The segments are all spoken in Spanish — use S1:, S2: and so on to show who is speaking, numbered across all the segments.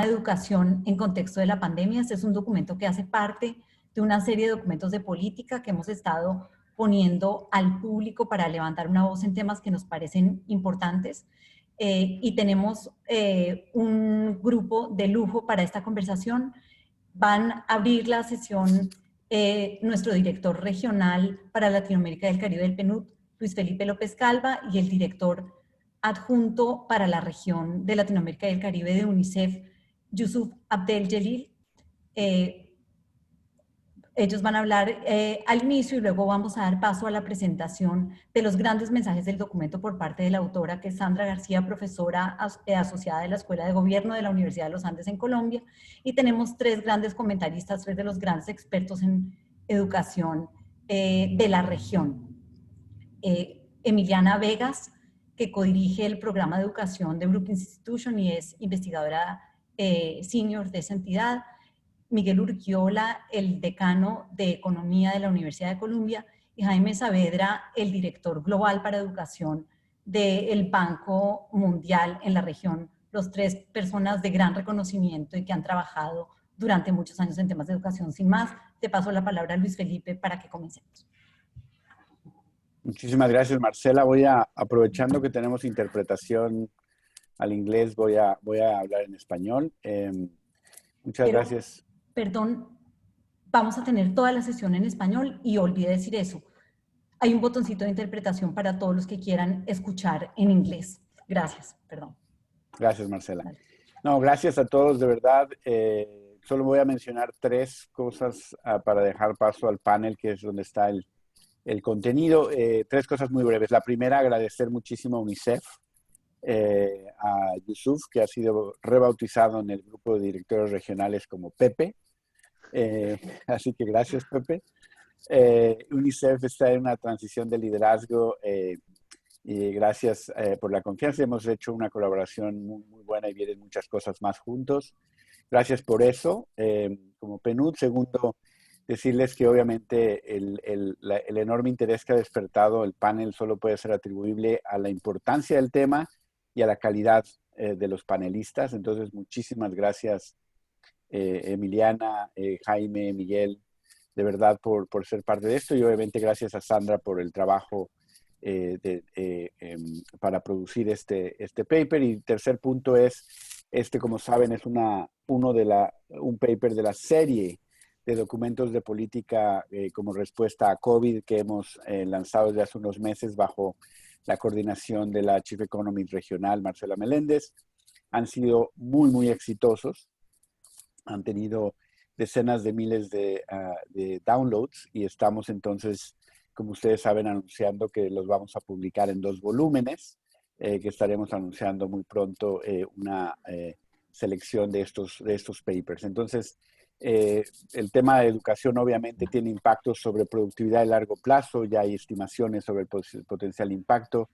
S1: de educación en contexto de la pandemia. Este es un documento que hace parte de una serie de documentos de política que hemos estado poniendo al público para levantar una voz en temas que nos parecen importantes. Y tenemos un grupo de lujo para esta conversación. Van a abrir la sesión nuestro director regional para Latinoamérica y el Caribe del PNUD, Luis Felipe López Calva, y el director adjunto para la región de Latinoamérica y el Caribe de UNICEF, Yusuf Abdel Jalil. Ellos van a hablar al inicio y luego vamos a dar paso a la presentación de los grandes mensajes del documento por parte de la autora, que es Sandra García, profesora asociada de la Escuela de Gobierno de la Universidad de los Andes en Colombia. Y tenemos tres grandes comentaristas, tres de los grandes expertos en educación de la región. Emiliana Vegas, que codirige el programa de educación de Brookings Institution y es investigadora senior de esa entidad. Miguel Urquiola, el decano de Economía de la Universidad de Columbia, y Jaime Saavedra, el director global para educación del Banco Mundial en la región. Los tres personas de gran reconocimiento y que han trabajado durante muchos años en temas de educación. Sin más, te paso la palabra a Luis Felipe para que comencemos.
S2: Muchísimas gracias, Marcela. Aprovechando que tenemos interpretación al inglés, voy a hablar en español. Muchas gracias.
S1: Perdón, vamos a tener toda la sesión en español y olvidé decir eso. Hay un botoncito de interpretación para todos los que quieran escuchar en inglés. Gracias, perdón.
S2: Gracias, Marcela. No, gracias a todos, de verdad. Solo voy a mencionar tres cosas para dejar paso al panel, que es donde está el contenido. Tres cosas muy breves. La primera, agradecer muchísimo a UNICEF, a Yusuf, que ha sido rebautizado en el grupo de directores regionales como Pepe. Así que gracias, Pepe. UNICEF está en una transición de liderazgo y gracias por la confianza. Hemos hecho una colaboración muy buena y vienen muchas cosas más juntos. Gracias por eso. Como PNUD, segundo, decirles que obviamente el enorme interés que ha despertado el panel solo puede ser atribuible a la importancia del tema y a la calidad de los panelistas. Entonces, muchísimas gracias, Emiliana, Jaime, Miguel, de verdad por ser parte de esto, y obviamente gracias a Sandra por el trabajo para producir este paper. Y tercer punto es, como saben, es un paper de la serie de documentos de política como respuesta a COVID que hemos lanzado desde hace unos meses bajo la coordinación de la Chief Economist regional, Marcela Meléndez. Han sido muy exitosos. Han tenido decenas de miles de downloads y estamos entonces, como ustedes saben, anunciando que los vamos a publicar en 2 volúmenes, que estaremos anunciando muy pronto una selección de estos papers. Entonces, el tema de educación obviamente tiene impactos sobre productividad a largo plazo, ya hay estimaciones sobre el potencial impacto.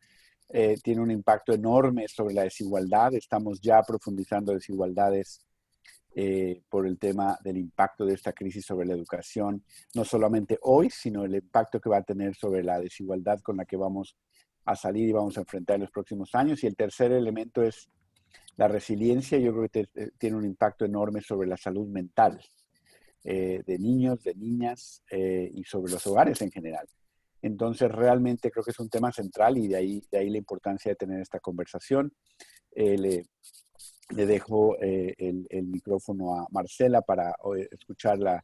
S2: Tiene un impacto enorme sobre la desigualdad, estamos ya profundizando desigualdades por el tema del impacto de esta crisis sobre la educación, no solamente hoy, sino el impacto que va a tener sobre la desigualdad con la que vamos a salir y vamos a enfrentar en los próximos años. Y el tercer elemento es la resiliencia. Yo creo que tiene un impacto enorme sobre la salud mental de niños, de niñas y sobre los hogares en general. Entonces, realmente creo que es un tema central y de ahí la importancia de tener esta conversación. Le dejo el micrófono a Marcela para escuchar la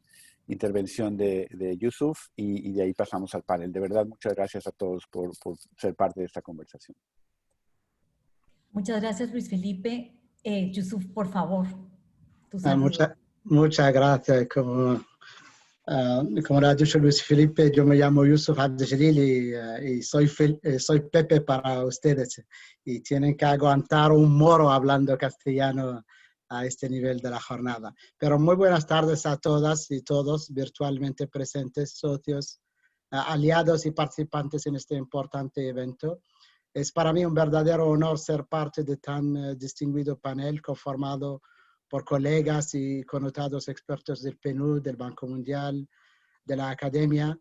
S2: intervención de Yusuf y de ahí pasamos al panel. De verdad, muchas gracias a todos por ser parte de esta conversación.
S1: Muchas gracias, Luis Felipe. Yusuf, por favor.
S3: Muchas gracias. Como lo ha dicho Luis Felipe, yo me llamo Yusuf Abdel Jalil y soy Pepe para ustedes. Y tienen que aguantar un moro hablando castellano a este nivel de la jornada. Pero muy buenas tardes a todas y todos virtualmente presentes, socios, aliados y participantes en este importante evento. Es para mí un verdadero honor ser parte de tan distinguido panel conformado por colegas y connotados expertos del PNUD, del Banco Mundial, de la Academia.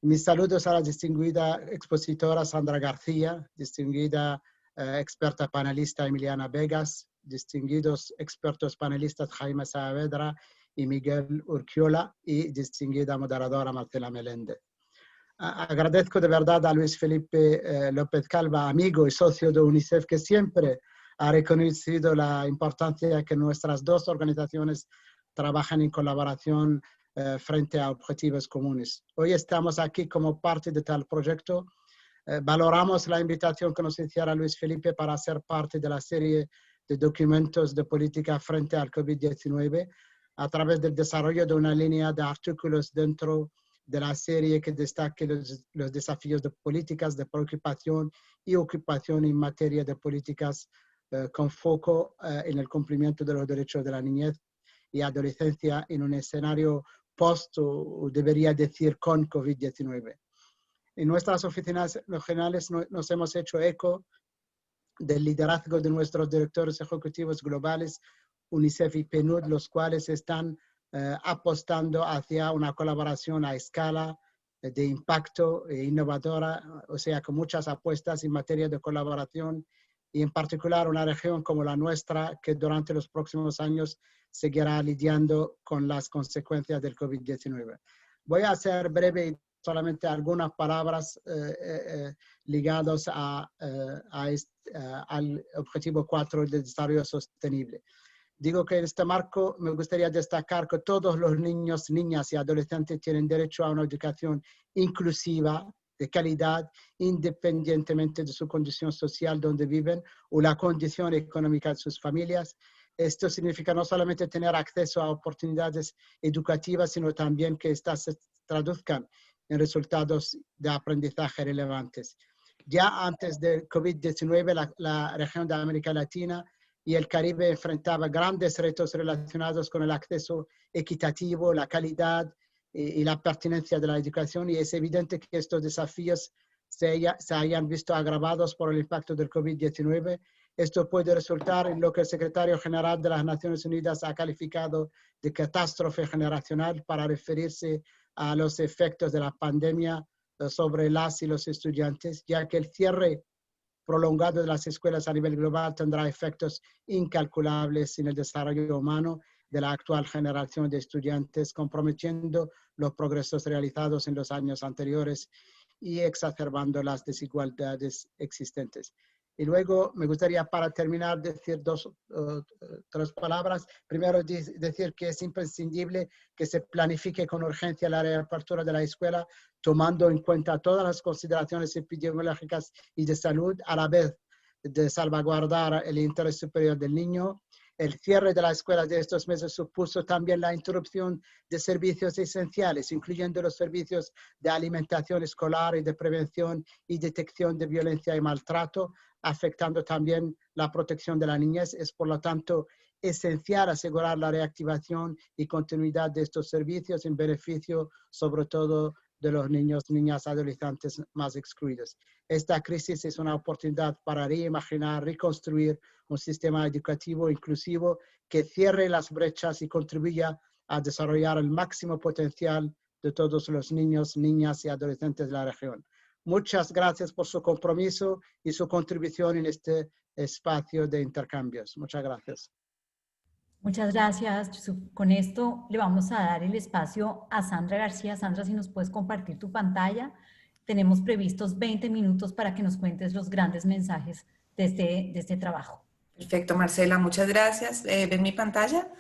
S3: Mis saludos a la distinguida expositora Sandra García, distinguida experta panelista Emiliana Vegas, distinguidos expertos panelistas Jaime Saavedra y Miguel Urquiola y distinguida moderadora Marcela Meléndez. Agradezco de verdad a Luis Felipe López Calva, amigo y socio de UNICEF, que siempre ha reconocido la importancia que nuestras dos organizaciones trabajan en colaboración frente a objetivos comunes. Hoy estamos aquí como parte de tal proyecto. Valoramos la invitación que nos hiciera Luis Felipe para ser parte de la serie de documentos de política frente al COVID-19 a través del desarrollo de una línea de artículos dentro de la serie que destaque los desafíos de políticas de preocupación y ocupación en materia de políticas con foco en el cumplimiento de los derechos de la niñez y adolescencia en un escenario post, o debería decir, con COVID-19. En nuestras oficinas regionales nos hemos hecho eco del liderazgo de nuestros directores ejecutivos globales, UNICEF y PNUD, los cuales están apostando hacia una colaboración a escala de impacto innovadora, o sea, con muchas apuestas en materia de colaboración y en particular una región como la nuestra que durante los próximos años seguirá lidiando con las consecuencias del COVID-19. Voy a ser breve y solamente algunas palabras ligadas al objetivo 4 del desarrollo sostenible. Digo que en este marco me gustaría destacar que todos los niños, niñas y adolescentes tienen derecho a una educación inclusiva, de calidad, independientemente de su condición social donde viven o la condición económica de sus familias. Esto significa no solamente tener acceso a oportunidades educativas, sino también que éstas se traduzcan en resultados de aprendizaje relevantes. Ya antes del COVID-19, la región de América Latina y el Caribe enfrentaba grandes retos relacionados con el acceso equitativo, la calidad y la pertinencia de la educación, y es evidente que estos desafíos se hayan visto agravados por el impacto del COVID-19. Esto puede resultar en lo que el secretario general de las Naciones Unidas ha calificado de catástrofe generacional para referirse a los efectos de la pandemia sobre las y los estudiantes, ya que el cierre prolongado de las escuelas a nivel global tendrá efectos incalculables en el desarrollo humano de la actual generación de estudiantes, comprometiendo los progresos realizados en los años anteriores y exacerbando las desigualdades existentes. Y luego me gustaría, para terminar, decir tres palabras. Primero, decir que es imprescindible que se planifique con urgencia la reapertura de la escuela, tomando en cuenta todas las consideraciones epidemiológicas y de salud, a la vez de salvaguardar el interés superior del niño. El cierre de las escuelas de estos meses supuso también la interrupción de servicios esenciales, incluyendo los servicios de alimentación escolar y de prevención y detección de violencia y maltrato, afectando también la protección de la niñez. Es, por lo tanto, esencial asegurar la reactivación y continuidad de estos servicios en beneficio, sobre todo, de los niños, niñas, adolescentes más excluidos. Esta crisis es una oportunidad para reimaginar, reconstruir un sistema educativo inclusivo que cierre las brechas y contribuya a desarrollar el máximo potencial de todos los niños, niñas y adolescentes de la región. Muchas gracias por su compromiso y su contribución en este espacio de intercambios. Muchas gracias.
S1: Muchas gracias, Yusuf. Con esto le vamos a dar el espacio a Sandra García. Sandra, si nos puedes compartir tu pantalla. Tenemos previstos 20 minutos para que nos cuentes los grandes mensajes de este trabajo.
S4: Perfecto, Marcela, muchas gracias. ¿Ven mi pantalla?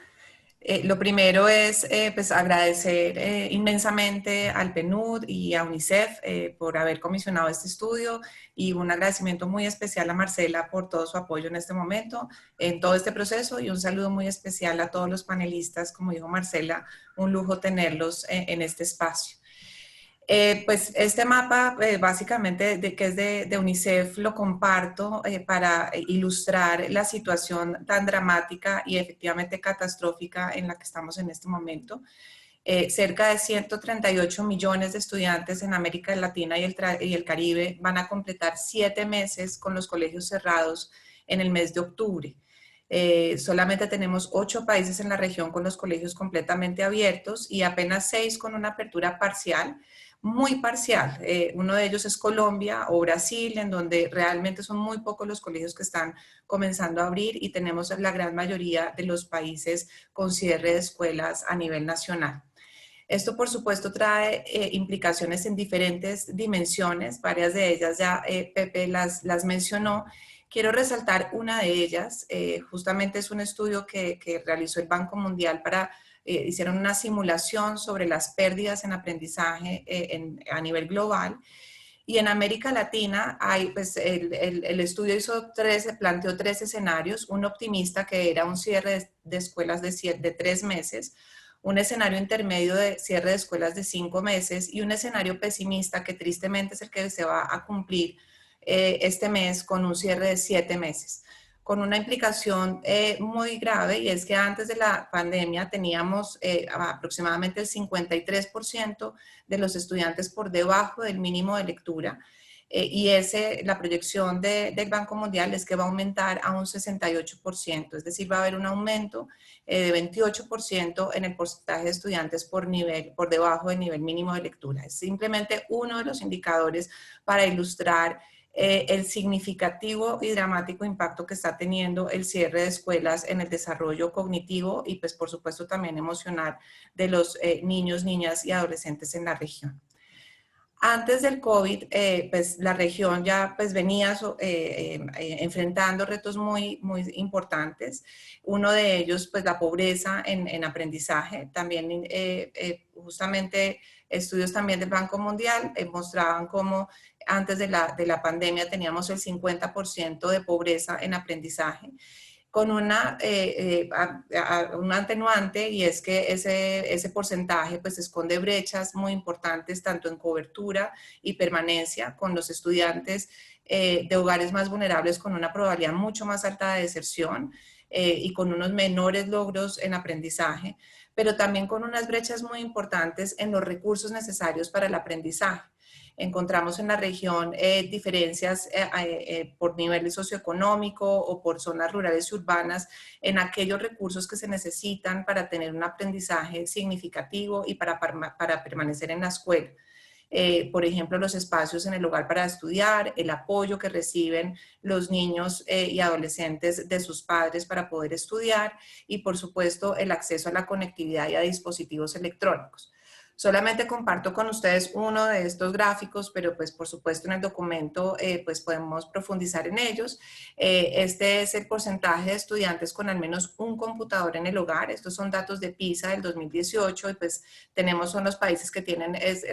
S4: Lo primero es pues agradecer inmensamente al PNUD y a UNICEF por haber comisionado este estudio, y un agradecimiento muy especial a Marcela por todo su apoyo en este momento, en todo este proceso, y un saludo muy especial a todos los panelistas. Como dijo Marcela, un lujo tenerlos en este espacio. Pues este mapa básicamente que es de UNICEF lo comparto para ilustrar la situación tan dramática y efectivamente catastrófica en la que estamos en este momento. Cerca de 138 millones de estudiantes en América Latina y el Caribe van a completar 7 meses con los colegios cerrados en el mes de octubre. Solamente tenemos 8 países en la región con los colegios completamente abiertos y apenas 6 con una apertura parcial. muy parcial. Uno de ellos es Colombia o Brasil, en donde realmente son muy pocos los colegios que están comenzando a abrir y tenemos la gran mayoría de los países con cierre de escuelas a nivel nacional. Esto, por supuesto, trae implicaciones en diferentes dimensiones, varias de ellas ya Pepe las mencionó. Quiero resaltar una de ellas, justamente es un estudio que realizó el Banco Mundial hicieron una simulación sobre las pérdidas en aprendizaje a nivel global. Y en América Latina, pues, el estudio planteó 3 escenarios, un optimista que era un cierre de escuelas de 3 meses, un escenario intermedio de cierre de escuelas de 5 meses y un escenario pesimista que tristemente es el que se va a cumplir este mes con un cierre de 7 meses, con una implicación muy grave, y es que antes de la pandemia teníamos aproximadamente el 53% de los estudiantes por debajo del mínimo de lectura. Y la proyección del Banco Mundial es que va a aumentar a un 68%, es decir, va a haber un aumento de 28% en el porcentaje de estudiantes por debajo del nivel mínimo de lectura. Es simplemente uno de los indicadores para ilustrar el significativo y dramático impacto que está teniendo el cierre de escuelas en el desarrollo cognitivo y, pues, por supuesto, también emocional de los niños, niñas y adolescentes en la región. Antes del COVID, pues la región ya pues venía enfrentando retos muy, muy importantes. Uno de ellos, pues la pobreza en aprendizaje. También justamente estudios también del Banco Mundial mostraban cómo antes de la pandemia teníamos el 50% de pobreza en aprendizaje, con un atenuante, y es que ese porcentaje pues esconde brechas muy importantes tanto en cobertura y permanencia con los estudiantes de hogares más vulnerables con una probabilidad mucho más alta de deserción y con unos menores logros en aprendizaje, pero también con unas brechas muy importantes en los recursos necesarios para el aprendizaje. Encontramos en la región diferencias por nivel socioeconómico o por zonas rurales y urbanas en aquellos recursos que se necesitan para tener un aprendizaje significativo y para permanecer en la escuela. Por ejemplo, los espacios en el hogar para estudiar, el apoyo que reciben los niños y adolescentes de sus padres para poder estudiar y, por supuesto, el acceso a la conectividad y a dispositivos electrónicos. Solamente comparto con ustedes uno de estos gráficos, pero pues por supuesto en el documento pues podemos profundizar en ellos. Este es el porcentaje de estudiantes con al menos un computador en el hogar. Estos son datos de PISA del 2018 y pues son los países que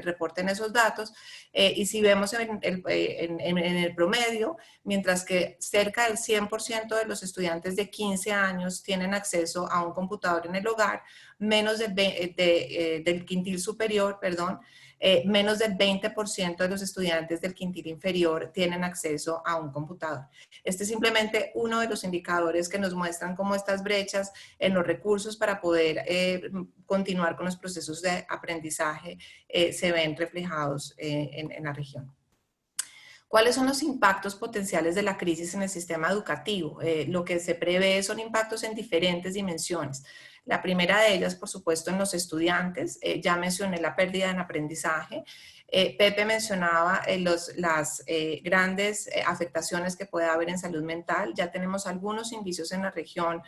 S4: reporten esos datos. Y si vemos en el promedio, mientras que cerca del 100% de los estudiantes de 15 años tienen acceso a un computador en el hogar, menos del quintil superior, menos del 20% de los estudiantes del quintil inferior tienen acceso a un computador. Este es simplemente uno de los indicadores que nos muestran cómo estas brechas en los recursos para poder continuar con los procesos de aprendizaje se ven reflejados en la región. ¿Cuáles son los impactos potenciales de la crisis en el sistema educativo? Lo que se prevé son impactos en diferentes dimensiones. La primera de ellas, por supuesto, en los estudiantes. Ya mencioné la pérdida en aprendizaje. Pepe mencionaba las grandes afectaciones que puede haber en salud mental. Ya tenemos algunos indicios en la región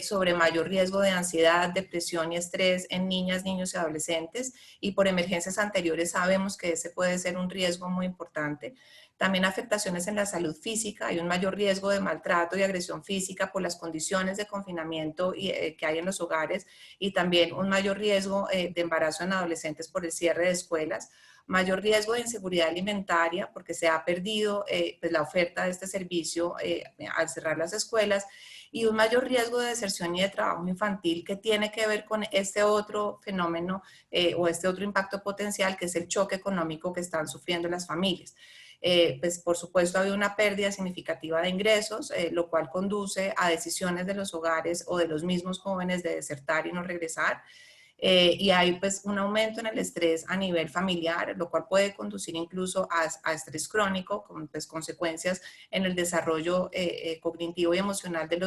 S4: sobre mayor riesgo de ansiedad, depresión y estrés en niñas, niños y adolescentes. Y por emergencias anteriores sabemos que ese puede ser un riesgo muy importante. También afectaciones en la salud física, hay un mayor riesgo de maltrato y agresión física por las condiciones de confinamiento que hay en los hogares, y también un mayor riesgo de embarazo en adolescentes por el cierre de escuelas, mayor riesgo de inseguridad alimentaria porque se ha perdido pues la oferta de este servicio al cerrar las escuelas, y un mayor riesgo de deserción y de trabajo infantil que tiene que ver con este otro fenómeno o este otro impacto potencial, que es el choque económico que están sufriendo las familias. Pues por supuesto ha habido una pérdida significativa de ingresos, lo cual conduce a decisiones de los hogares o de los mismos jóvenes de desertar y no regresar. Y hay pues un aumento en el estrés a nivel familiar, lo cual puede conducir incluso a estrés crónico, con pues, consecuencias en el desarrollo cognitivo y emocional de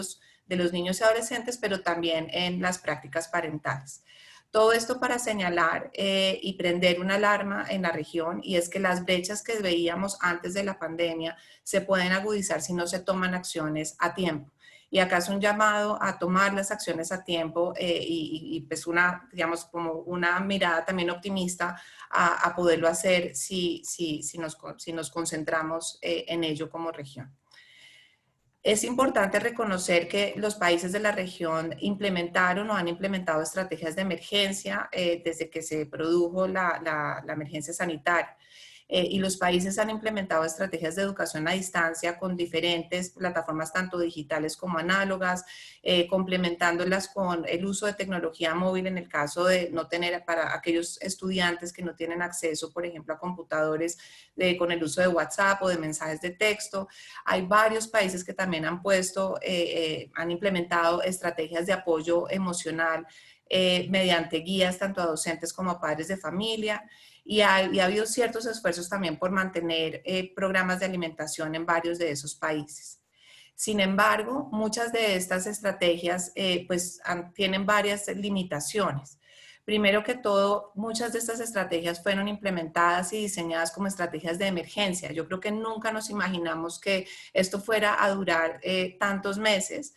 S4: los niños y adolescentes, pero también en las prácticas parentales. Todo esto para señalar y prender una alarma en la región, y es que las brechas que veíamos antes de la pandemia se pueden agudizar si no se toman acciones a tiempo. Y acá es un llamado a tomar las acciones a tiempo y pues digamos, como una mirada también optimista a poderlo hacer si nos concentramos en ello como región. Es importante reconocer que los países de la región implementaron o han implementado estrategias de emergencia desde que se produjo la emergencia sanitaria. Y los países han implementado estrategias de educación a distancia con diferentes plataformas, tanto digitales como análogas, complementándolas con el uso de tecnología móvil en el caso de no tener, para aquellos estudiantes que no tienen acceso, por ejemplo, a computadores, con el uso de WhatsApp o de mensajes de texto. Hay varios países que también han han implementado estrategias de apoyo emocional mediante guías tanto a docentes como a padres de familia. Y ha habido ciertos esfuerzos también por mantener programas de alimentación en varios de esos países. Sin embargo, muchas de estas estrategias tienen varias limitaciones. Primero que todo, muchas de estas estrategias fueron implementadas y diseñadas como estrategias de emergencia. Yo creo que nunca nos imaginamos que esto fuera a durar tantos meses.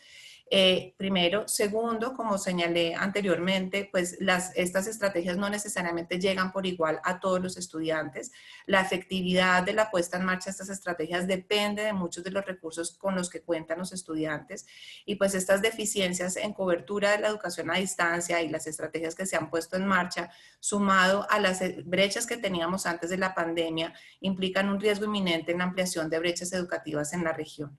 S4: Primero. Segundo, como señalé anteriormente, pues estas estrategias no necesariamente llegan por igual a todos los estudiantes. La efectividad de la puesta en marcha de estas estrategias depende de muchos de los recursos con los que cuentan los estudiantes, y pues estas deficiencias en cobertura de la educación a distancia y las estrategias que se han puesto en marcha, sumado a las brechas que teníamos antes de la pandemia, implican un riesgo inminente en la ampliación de brechas educativas en la región.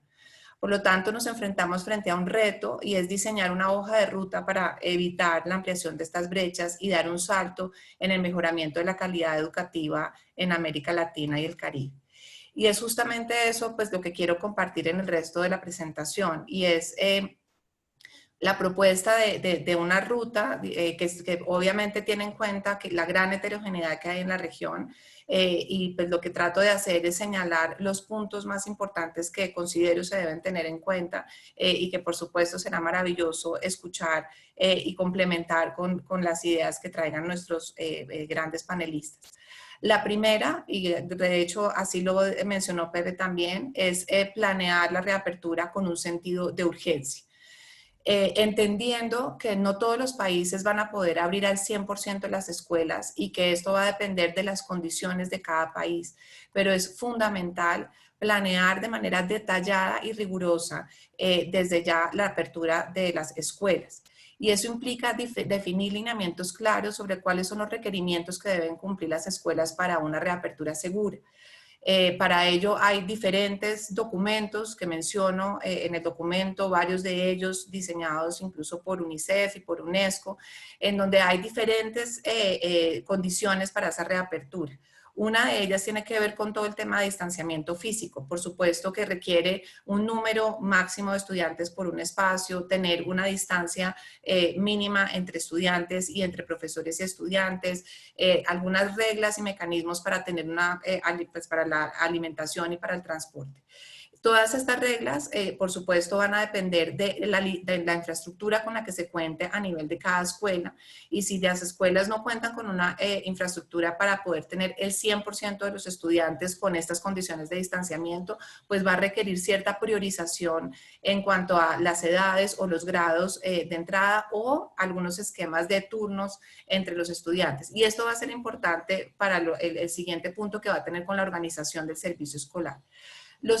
S4: Por lo tanto, nos enfrentamos frente a un reto, y es diseñar una hoja de ruta para evitar la ampliación de estas brechas y dar un salto en el mejoramiento de la calidad educativa en América Latina y el Caribe. Y es justamente eso pues lo que quiero compartir en el resto de la presentación, y es la propuesta de una ruta que obviamente tiene en cuenta que la gran heterogeneidad que hay en la región, y pues lo que trato de hacer es señalar los puntos más importantes que considero se deben tener en cuenta, y que por supuesto será maravilloso escuchar y complementar con las ideas que traigan nuestros grandes panelistas. La primera, y de hecho así lo mencionó Pepe también, es planear la reapertura con un sentido de urgencia. Entendiendo que no todos los países van a poder abrir al 100% las escuelas y que esto va a depender de las condiciones de cada país, pero es fundamental planear de manera detallada y rigurosa desde ya la apertura de las escuelas. Y eso implica definir lineamientos claros sobre cuáles son los requerimientos que deben cumplir las escuelas para una reapertura segura. Para ello hay diferentes documentos que menciono en el documento, varios de ellos diseñados incluso por UNICEF y por UNESCO, en donde hay diferentes condiciones para esa reapertura. Una de ellas tiene que ver con todo el tema de distanciamiento físico. Por supuesto que requiere un número máximo de estudiantes por un espacio, tener una distancia mínima entre estudiantes y entre profesores y estudiantes, algunas reglas y mecanismos para tener para la alimentación y para el transporte. Todas estas reglas, por supuesto, van a depender de la infraestructura con la que se cuente a nivel de cada escuela, y si las escuelas no cuentan con una infraestructura para poder tener el 100% de los estudiantes con estas condiciones de distanciamiento, pues va a requerir cierta priorización en cuanto a las edades o los grados de entrada, o algunos esquemas de turnos entre los estudiantes. Y esto va a ser importante para el siguiente punto que va a tener con la organización del servicio escolar. El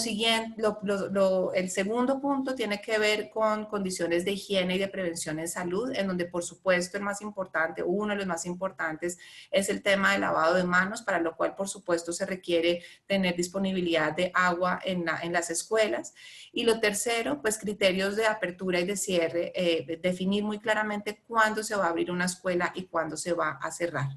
S4: segundo punto tiene que ver con condiciones de higiene y de prevención en salud, en donde por supuesto el más importante, uno de los más importantes, es el tema del lavado de manos, para lo cual por supuesto se requiere tener disponibilidad de agua en las escuelas. Y lo tercero, pues criterios de apertura y de cierre, definir muy claramente cuándo se va a abrir una escuela y cuándo se va a cerrar.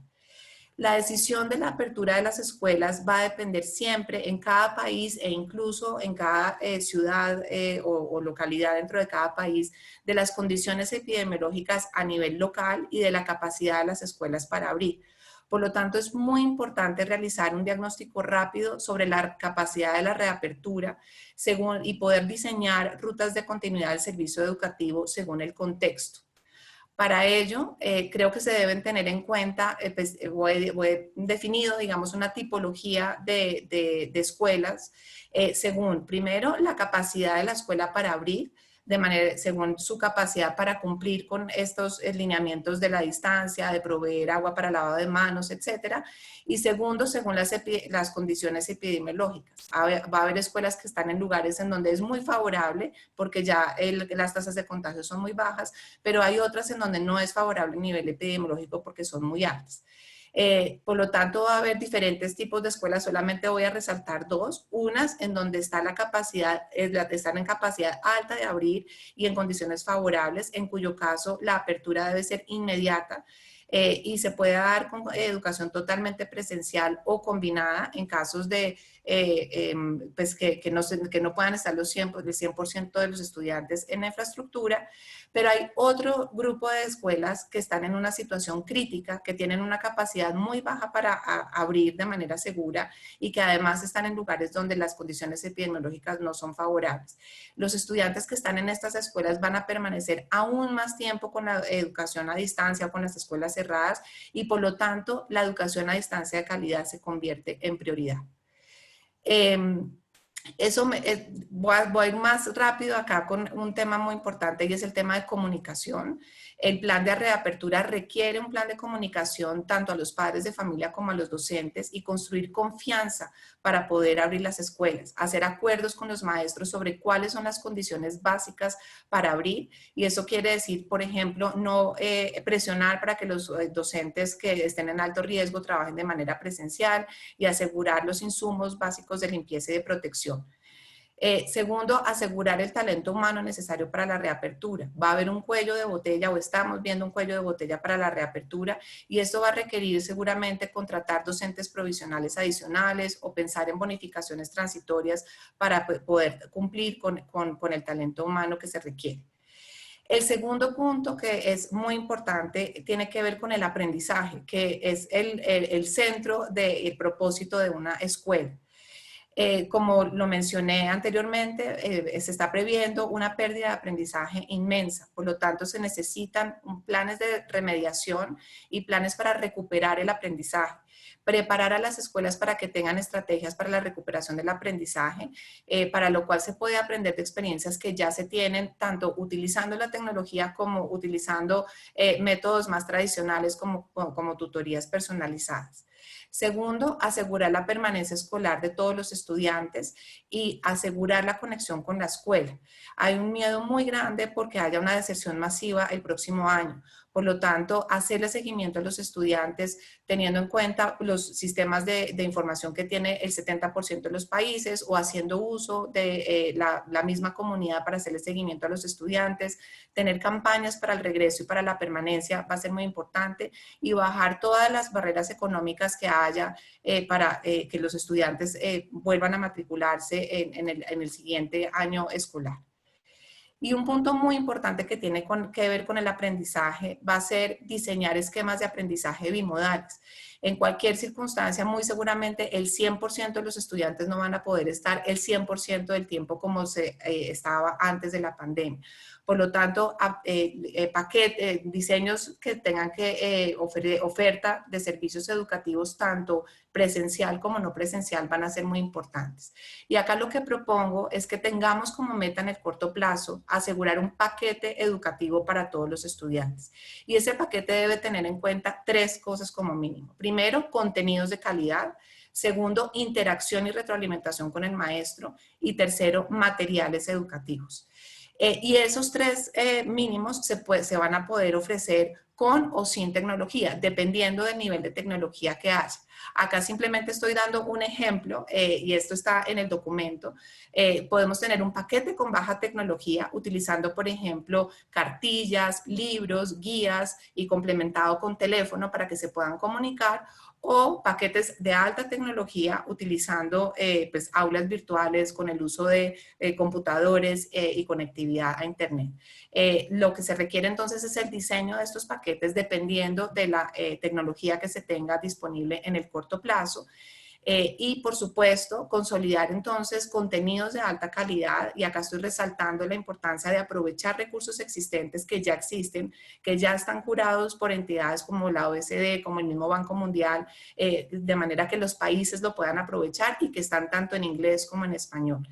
S4: La decisión de la apertura de las escuelas va a depender siempre en cada país, e incluso en cada ciudad o localidad dentro de cada país, de las condiciones epidemiológicas a nivel local y de la capacidad de las escuelas para abrir. Por lo tanto, es muy importante realizar un diagnóstico rápido sobre la capacidad de la reapertura y poder diseñar rutas de continuidad del servicio educativo según el contexto. Para ello, creo que se deben tener en cuenta, he definido, digamos, una tipología de escuelas según, primero, la capacidad de la escuela para abrir, según su capacidad para cumplir con estos lineamientos de la distancia, de proveer agua para lavado de manos, etcétera. Y segundo, según las condiciones epidemiológicas. Va a haber escuelas que están en lugares en donde es muy favorable, porque ya las tasas de contagio son muy bajas, pero hay otras en donde no es favorable el nivel epidemiológico porque son muy altas. Por lo tanto, va a haber diferentes tipos de escuelas, solamente voy a resaltar dos. Unas en donde está la capacidad, están en capacidad alta de abrir y en condiciones favorables, en cuyo caso la apertura debe ser inmediata. Y se puede dar con educación totalmente presencial o combinada en casos de pues que no puedan estar el 100% de los estudiantes en la infraestructura, pero hay otro grupo de escuelas que están en una situación crítica, que tienen una capacidad muy baja para abrir de manera segura y que además están en lugares donde las condiciones epidemiológicas no son favorables. Los estudiantes que están en estas escuelas van a permanecer aún más tiempo con la educación a distancia o con las escuelas cerradas y por lo tanto la educación a distancia de calidad se convierte en prioridad. Voy a ir más rápido acá con un tema muy importante y es el tema de comunicación. El plan de reapertura requiere un plan de comunicación tanto a los padres de familia como a los docentes y construir confianza para poder abrir las escuelas, hacer acuerdos con los maestros sobre cuáles son las condiciones básicas para abrir y eso quiere decir, por ejemplo, no presionar para que los docentes que estén en alto riesgo trabajen de manera presencial y asegurar los insumos básicos de limpieza y de protección. Segundo, asegurar el talento humano necesario para la reapertura. Va a haber un cuello de botella o estamos viendo un cuello de botella para la reapertura y esto va a requerir seguramente contratar docentes provisionales adicionales o pensar en bonificaciones transitorias para poder cumplir con el talento humano que se requiere. El segundo punto que es muy importante tiene que ver con el aprendizaje, que es el centro del propósito de una escuela. Como lo mencioné anteriormente, se está previendo una pérdida de aprendizaje inmensa. Por lo tanto, se necesitan planes de remediación y planes para recuperar el aprendizaje. Preparar a las escuelas para que tengan estrategias para la recuperación del aprendizaje, para lo cual se puede aprender de experiencias que ya se tienen, tanto utilizando la tecnología como utilizando métodos más tradicionales como tutorías personalizadas. Segundo, asegurar la permanencia escolar de todos los estudiantes y asegurar la conexión con la escuela. Hay un miedo muy grande porque haya una deserción masiva el próximo año. Por lo tanto, hacerle seguimiento a los estudiantes teniendo en cuenta los sistemas de información que tiene el 70% de los países o haciendo uso de la misma comunidad para hacerle seguimiento a los estudiantes, tener campañas para el regreso y para la permanencia va a ser muy importante y bajar todas las barreras económicas que haya para que los estudiantes vuelvan a matricularse en el siguiente año escolar. Y un punto muy importante que tiene que ver con el aprendizaje va a ser diseñar esquemas de aprendizaje bimodales. En cualquier circunstancia, muy seguramente el 100% de los estudiantes no van a poder estar el 100% del tiempo como se estaba antes de la pandemia. Por lo tanto, diseños que tengan que oferta de servicios educativos tanto presencial como no presencial van a ser muy importantes. Y acá lo que propongo es que tengamos como meta en el corto plazo asegurar un paquete educativo para todos los estudiantes. Y ese paquete debe tener en cuenta 3 cosas como mínimo. Primero, contenidos de calidad. Segundo, interacción y retroalimentación con el maestro. Y tercero, materiales educativos. Y esos 3 mínimos se van a poder ofrecer con o sin tecnología, dependiendo del nivel de tecnología que haya. Acá simplemente estoy dando un ejemplo y esto está en el documento. Podemos tener un paquete con baja tecnología utilizando, por ejemplo, cartillas, libros, guías y complementado con teléfono para que se puedan comunicar o paquetes de alta tecnología utilizando pues, aulas virtuales con el uso de computadores y conectividad a internet. Lo que se requiere entonces es el diseño de estos paquetes dependiendo de la tecnología que se tenga disponible en el corto plazo. Y por supuesto, consolidar entonces contenidos de alta calidad, y acá estoy resaltando la importancia de aprovechar recursos existentes que ya existen, que ya están curados por entidades como la OECD, como el mismo Banco Mundial, de manera que los países lo puedan aprovechar y que están tanto en inglés como en español.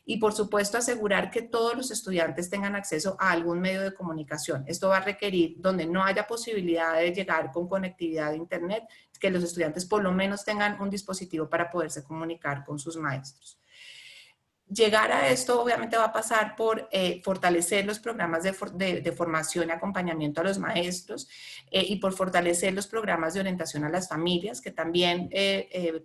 S4: Y por supuesto asegurar que todos los estudiantes tengan acceso a algún medio de comunicación. Esto va a requerir, donde no haya posibilidad de llegar con conectividad de internet, que los estudiantes por lo menos tengan un dispositivo para poderse comunicar con sus maestros. Llegar a esto obviamente va a pasar por fortalecer los programas de formación y acompañamiento a los maestros, y por fortalecer los programas de orientación a las familias, que también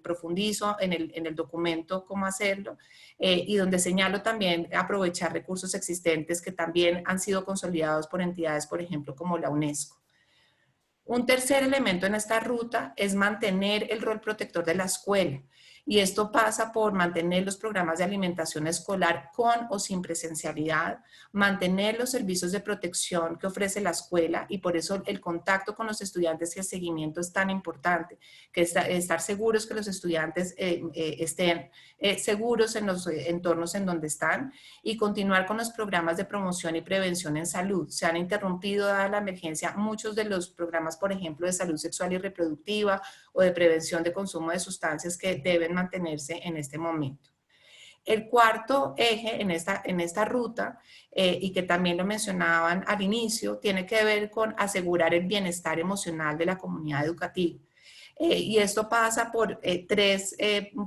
S4: profundizo en el documento cómo hacerlo, y donde señalo también aprovechar recursos existentes que también han sido consolidados por entidades, por ejemplo, como la UNESCO. Un tercer elemento en esta ruta es mantener el rol protector de la escuela. Y esto pasa por mantener los programas de alimentación escolar con o sin presencialidad, mantener los servicios de protección que ofrece la escuela, y por eso el contacto con los estudiantes y el seguimiento es tan importante, que estar seguros que los estudiantes estén seguros en los entornos en donde están, y continuar con los programas de promoción y prevención en salud. Se han interrumpido, dada la emergencia, muchos de los programas, por ejemplo, de salud sexual y reproductiva o de prevención de consumo de sustancias, que deben mantenerse en este momento. El cuarto eje en esta ruta, y que también lo mencionaban al inicio, tiene que ver con asegurar el bienestar emocional de la comunidad educativa. Y esto pasa por tres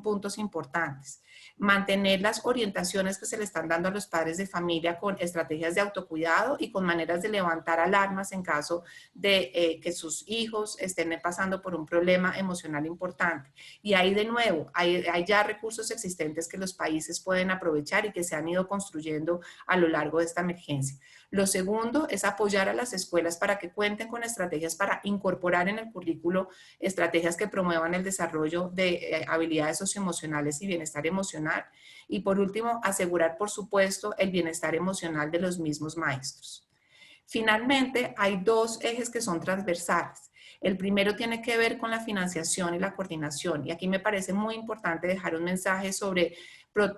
S4: puntos importantes. Mantener las orientaciones que se le están dando a los padres de familia con estrategias de autocuidado y con maneras de levantar alarmas en caso de que sus hijos estén pasando por un problema emocional importante. Y ahí de nuevo, hay ya recursos existentes que los países pueden aprovechar y que se han ido construyendo a lo largo de esta emergencia. Lo segundo es apoyar a las escuelas para que cuenten con estrategias para incorporar en el currículo estrategias que promuevan el desarrollo de habilidades socioemocionales y bienestar emocional. Y por último, asegurar, por supuesto, el bienestar emocional de los mismos maestros. Finalmente, hay dos ejes que son transversales. El primero tiene que ver con la financiación y la coordinación. Y aquí me parece muy importante dejar un mensaje sobre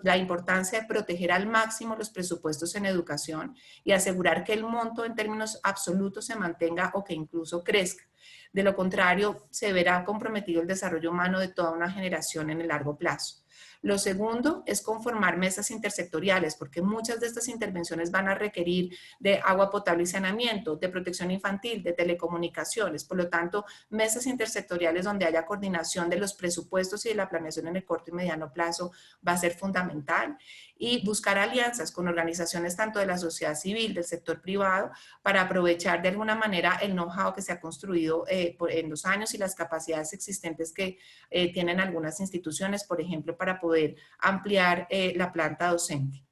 S4: la importancia de proteger al máximo los presupuestos en educación y asegurar que el monto en términos absolutos se mantenga o que incluso crezca. De lo contrario, se verá comprometido el desarrollo humano de toda una generación en el largo plazo. Lo segundo es conformar mesas intersectoriales, porque muchas de estas intervenciones van a requerir de agua potable y saneamiento, de protección infantil, de telecomunicaciones. Por lo tanto, mesas intersectoriales donde haya coordinación de los presupuestos y de la planeación en el corto y mediano plazo va a ser fundamental. Y buscar alianzas con organizaciones tanto de la sociedad civil, del sector privado, para aprovechar de alguna manera el know-how que se ha construido en los años y las capacidades existentes que tienen algunas instituciones, por ejemplo, para poder ampliar la planta docente.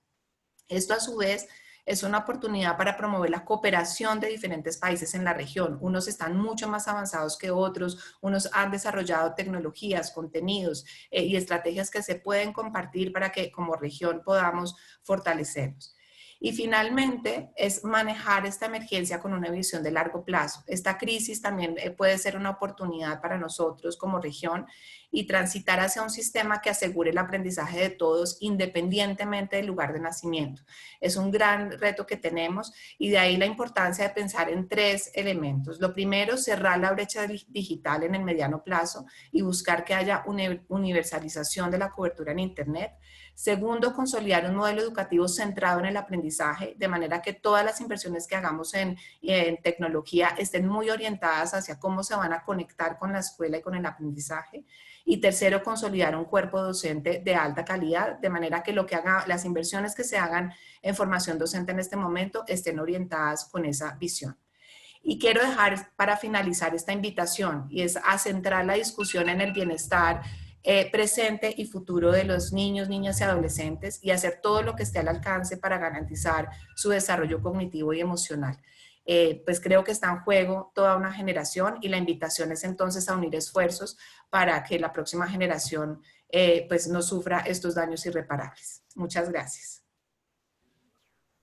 S4: Esto a su vez es una oportunidad para promover la cooperación de diferentes países en la región. Unos están mucho más avanzados que otros, unos han desarrollado tecnologías, contenidos y estrategias que se pueden compartir para que como región podamos fortalecernos. Y finalmente es manejar esta emergencia con una visión de largo plazo. Esta crisis también puede ser una oportunidad para nosotros como región y transitar hacia un sistema que asegure el aprendizaje de todos independientemente del lugar de nacimiento. Es un gran reto que tenemos y de ahí la importancia de pensar en tres elementos. Lo primero, cerrar la brecha digital en el mediano plazo y buscar que haya una universalización de la cobertura en Internet. Segundo, consolidar un modelo educativo centrado en el aprendizaje, de manera que todas las inversiones que hagamos en tecnología estén muy orientadas hacia cómo se van a conectar con la escuela y con el aprendizaje. Y tercero, consolidar un cuerpo docente de alta calidad, de manera que las inversiones que se hagan en formación docente en este momento estén orientadas con esa visión. Y quiero dejar para finalizar esta invitación, y es a centrar la discusión en el bienestar presente y futuro de los niños, niñas y adolescentes, y hacer todo lo que esté al alcance para garantizar su desarrollo cognitivo y emocional. Pues creo que está en juego toda una generación y la invitación es entonces a unir esfuerzos para que la próxima generación pues no sufra estos daños irreparables. Muchas gracias.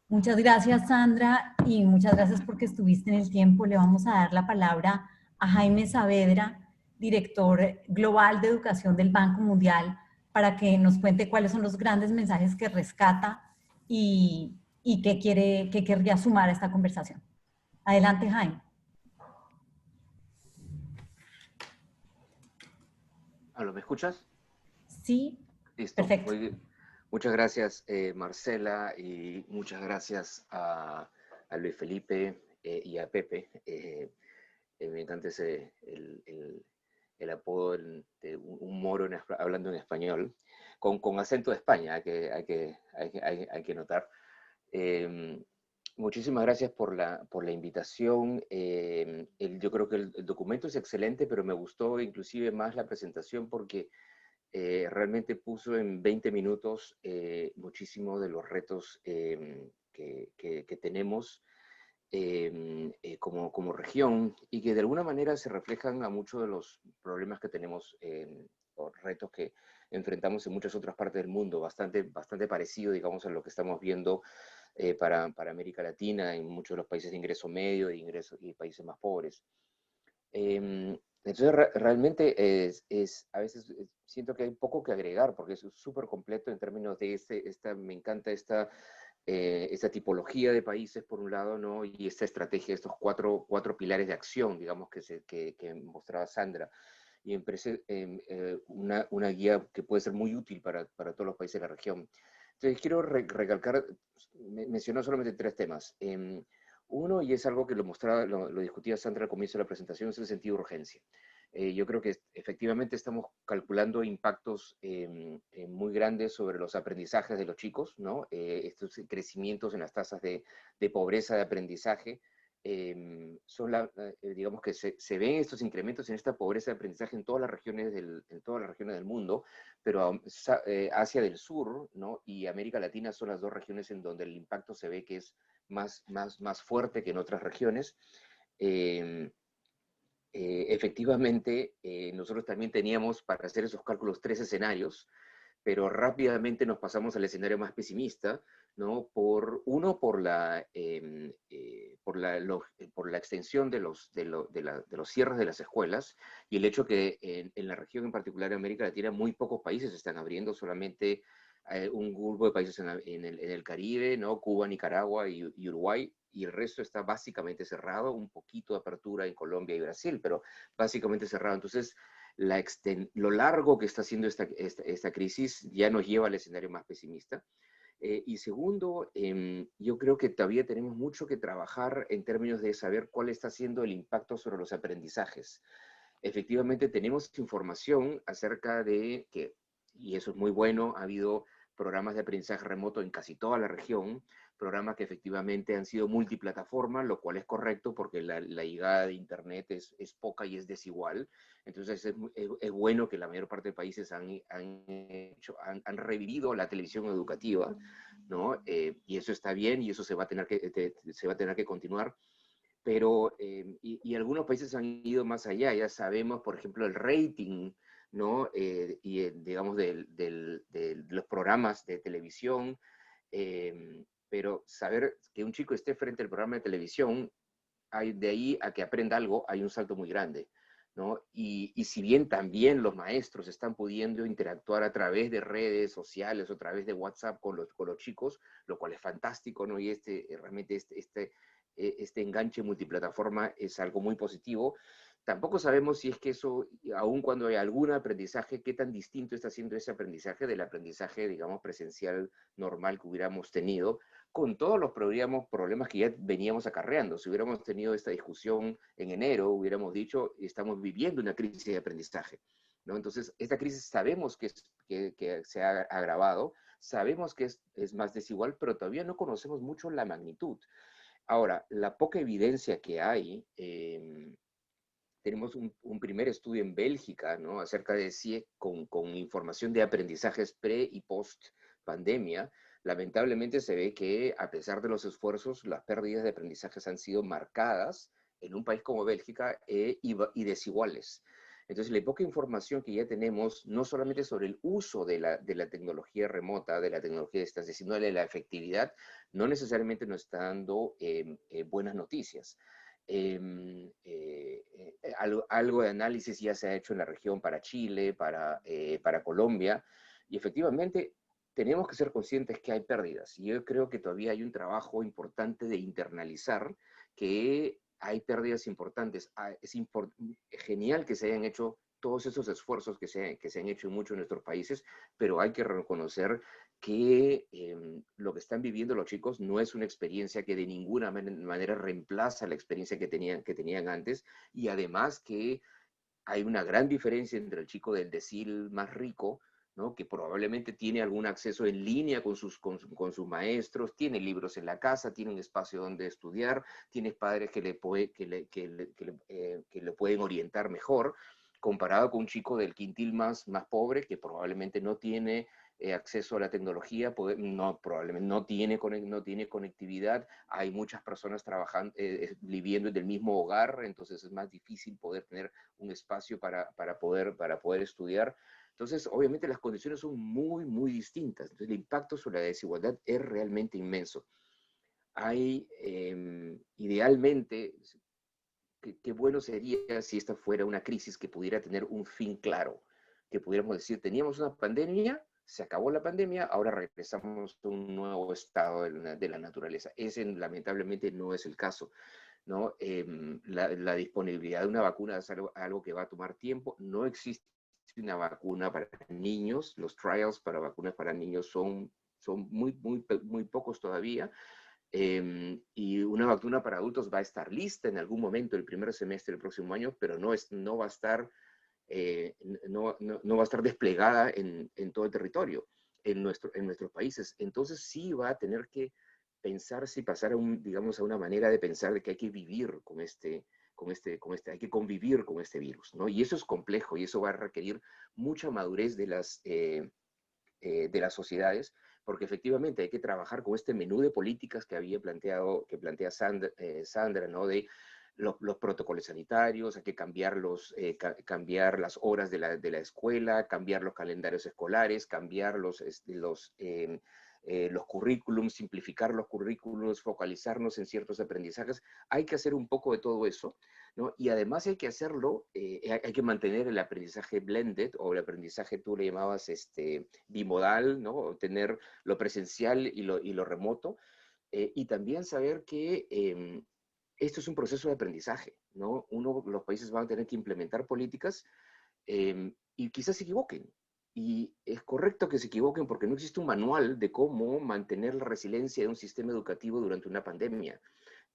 S1: Muchas gracias, Sandra, y muchas gracias porque estuviste en el tiempo. Le vamos a dar la palabra a Jaime Saavedra, director global de educación del Banco Mundial, para que nos cuente cuáles son los grandes mensajes que rescata y qué querría sumar a esta conversación. Adelante, Jaime.
S5: ¿Me escuchas?
S1: Sí,
S5: Listo.
S1: perfecto.
S5: Muy bien. Muchas gracias, Marcela, y muchas gracias a Luis Felipe y a Pepe. Me encanta el apodo de un moro hablando en español, con acento de España, hay que notar. Muchísimas gracias por la invitación. Yo creo que el documento es excelente, pero me gustó inclusive más la presentación porque realmente puso en 20 minutos muchísimo de los retos que tenemos como región y que de alguna manera se reflejan a muchos de los problemas que tenemos o retos que enfrentamos en muchas otras partes del mundo, bastante parecido, digamos, a lo que estamos viendo para América Latina, en muchos de los países de ingreso medio y países más pobres. Entonces, realmente a veces siento que hay poco que agregar, porque es súper completo en términos de me encanta esta tipología de países, por un lado, ¿no? Y esta estrategia, estos cuatro pilares de acción, digamos, que mostraba Sandra. Y me parece una guía que puede ser muy útil para todos los países de la región. Entonces, quiero recalcar, mencionó solamente 3 temas. Uno, y es algo que lo discutía Sandra al comienzo de la presentación, es el sentido de urgencia. Yo creo que efectivamente estamos calculando impactos muy grandes sobre los aprendizajes de los chicos, ¿no? Estos crecimientos en las tasas de pobreza de aprendizaje digamos que se ven estos incrementos en esta pobreza de aprendizaje en todas las regiones del mundo, pero Asia del Sur, ¿no? Y América Latina son las 2 regiones en donde el impacto se ve que es más fuerte que en otras regiones. Efectivamente, nosotros también teníamos para hacer esos cálculos 3 escenarios, pero rápidamente nos pasamos al escenario más pesimista, ¿no? Por la extensión de los cierres de las escuelas y el hecho que en la región, en particular en América Latina, muy pocos países están abriendo, solamente un grupo de países en el Caribe, ¿no? Cuba, Nicaragua y Uruguay, y el resto está básicamente cerrado, un poquito de apertura en Colombia y Brasil, pero básicamente cerrado. Entonces, lo largo que está haciendo esta crisis ya nos lleva al escenario más pesimista. Y segundo, yo creo que todavía tenemos mucho que trabajar en términos de saber cuál está siendo el impacto sobre los aprendizajes. Efectivamente, tenemos información acerca de que, y eso es muy bueno, ha habido programas de aprendizaje remoto en casi toda la región, programas que efectivamente han sido multiplataforma, lo cual es correcto porque la llegada de Internet es poca y es desigual. Entonces es bueno que la mayor parte de países han revivido la televisión educativa, ¿no? Y eso está bien y eso se va a tener que continuar. Pero, y algunos países han ido más allá, ya sabemos, por ejemplo, el rating, ¿no? Digamos, de los programas de televisión, pero saber que un chico esté frente al programa de televisión, de ahí a que aprenda algo, hay un salto muy grande, ¿no? Y si bien también los maestros están pudiendo interactuar a través de redes sociales o a través de WhatsApp con los chicos, lo cual es fantástico, ¿no? Y realmente este enganche multiplataforma es algo muy positivo. Tampoco sabemos si es que eso, aun cuando hay algún aprendizaje, qué tan distinto está siendo ese aprendizaje del aprendizaje, digamos, presencial normal que hubiéramos tenido, con todos los problemas que ya veníamos acarreando. Si hubiéramos tenido esta discusión en enero, hubiéramos dicho, estamos viviendo una crisis de aprendizaje, ¿no? Entonces, esta crisis sabemos que se ha agravado, sabemos que es más desigual, pero todavía no conocemos mucho la magnitud. Ahora, la poca evidencia que hay, tenemos un primer estudio en Bélgica, ¿no? Acerca de CIE con información de aprendizajes pre y post pandemia. Lamentablemente se ve que a pesar de los esfuerzos, las pérdidas de aprendizajes han sido marcadas en un país como Bélgica y desiguales. Entonces, la poca información que ya tenemos, no solamente sobre el uso de la tecnología remota, de la tecnología de distancia, sino de la efectividad, no necesariamente nos está dando buenas noticias. algo de análisis ya se ha hecho en la región para Chile, para Colombia, y efectivamente tenemos que ser conscientes que hay pérdidas. Y yo creo que todavía hay un trabajo importante de internalizar que hay pérdidas importantes. Es genial que se hayan hecho todos esos esfuerzos que se han hecho en muchos de nuestros países, pero hay que reconocer que lo que están viviendo los chicos no es una experiencia que de ninguna manera reemplaza la experiencia que tenían antes, y además que hay una gran diferencia entre el chico del decil más rico, ¿no? Que probablemente tiene algún acceso en línea con sus maestros, tiene libros en la casa, tiene un espacio donde estudiar, tiene padres que le pueden orientar mejor, comparado con un chico del quintil más pobre que probablemente no tiene acceso a la tecnología, probablemente no tiene conectividad, hay muchas personas trabajando, viviendo en el mismo hogar, entonces es más difícil poder tener un espacio para poder estudiar. Entonces, obviamente las condiciones son muy, muy distintas. Entonces, el impacto sobre la desigualdad es realmente inmenso. Idealmente, qué bueno sería si esta fuera una crisis que pudiera tener un fin claro, que pudiéramos decir, teníamos una pandemia, se acabó la pandemia, ahora regresamos a un nuevo estado de la naturaleza. Ese lamentablemente no es el caso, ¿no? La disponibilidad de una vacuna es algo que va a tomar tiempo. No existe una vacuna para niños. Los trials para vacunas para niños son muy, muy, muy pocos todavía. Y una vacuna para adultos va a estar lista en algún momento el primer semestre del próximo año, pero no va a estar, no va a estar desplegada en todo el territorio, en nuestros países. Entonces sí va a tener que pensarse y pasar digamos, a una manera de pensar de que hay que vivir hay que convivir con este virus, ¿no? Y eso es complejo y eso va a requerir mucha madurez de las sociedades, porque efectivamente hay que trabajar con este menú de políticas que plantea Sandra, ¿no? De los protocolos sanitarios, hay que cambiar las horas de la escuela, cambiar los calendarios escolares, cambiar los currículums, simplificar los currículums, focalizarnos en ciertos aprendizajes. Hay que hacer un poco de todo eso, ¿no? Y además hay que hacerlo, hay que mantener el aprendizaje blended, o el aprendizaje, tú le llamabas bimodal, ¿no? Tener lo presencial y lo remoto, y también saber que esto es un proceso de aprendizaje, ¿no? Los países van a tener que implementar políticas y quizás se equivoquen. Y es correcto que se equivoquen porque no existe un manual de cómo mantener la resiliencia de un sistema educativo durante una pandemia.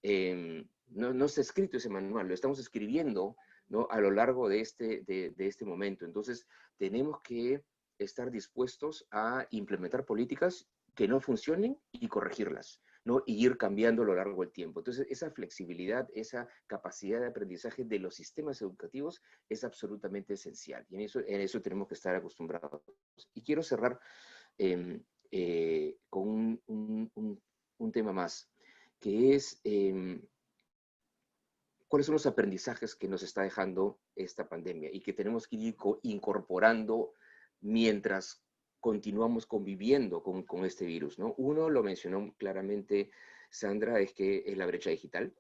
S5: No está escrito ese manual, lo estamos escribiendo, ¿no? A lo largo de este momento. Entonces, tenemos que estar dispuestos a implementar políticas que no funcionen y corregirlas, ¿no? Y ir cambiando a lo largo del tiempo. Entonces, esa flexibilidad, esa capacidad de aprendizaje de los sistemas educativos es absolutamente esencial. Y en eso tenemos que estar acostumbrados. Y quiero cerrar con un tema más, que es cuáles son los aprendizajes que nos está dejando esta pandemia y que tenemos que ir incorporando mientras continuamos conviviendo con este virus, ¿no? Uno, lo mencionó claramente Sandra, es que es la brecha digital.